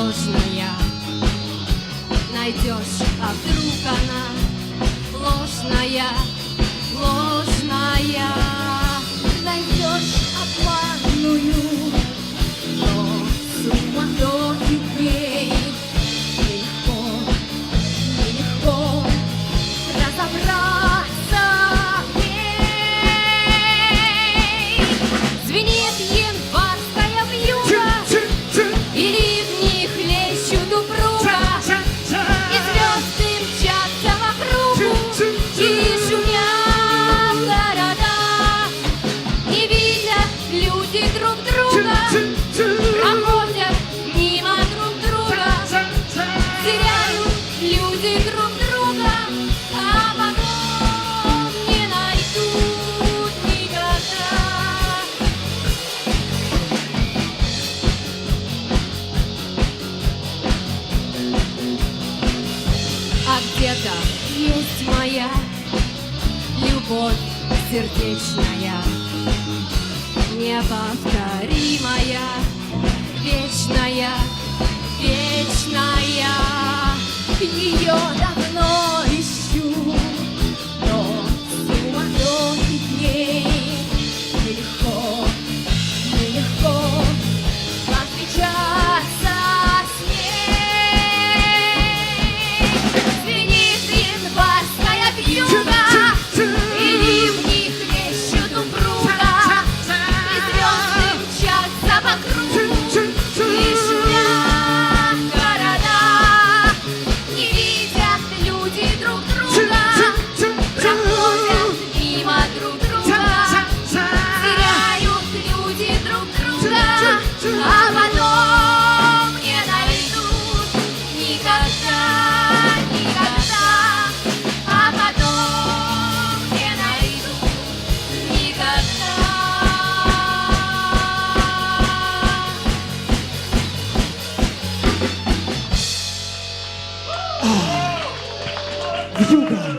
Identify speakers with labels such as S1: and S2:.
S1: ложная. Найдешь, а вдруг она ложная, ложная.
S2: Найдешь обманную, но суматохи дней нелегко разобраться в ней. Звенит январская вьюга, и ливни хлещут упруга, и звезды мчатся вокруг, и шумят города. Не видят люди друг друга, проходят мимо друг друга, теряют люди друг друга, а потом не найдут никогда. А где-то есть моя любовь сердечная, неповторимая, вечная, вечная. Ее давно ищу, но суматохи дней нелегко, нелегко встречаться с ней. Звенит январская вьюга, и ливни хлещут упруга, и звезды мчатся вокруг, и шумят города. Не видят люди друг друга, проходят мимо друг друга, теряют люди друг друга, а потом не найдут никогда, никогда, а потом не найдут никогда.
S3: Вьюга.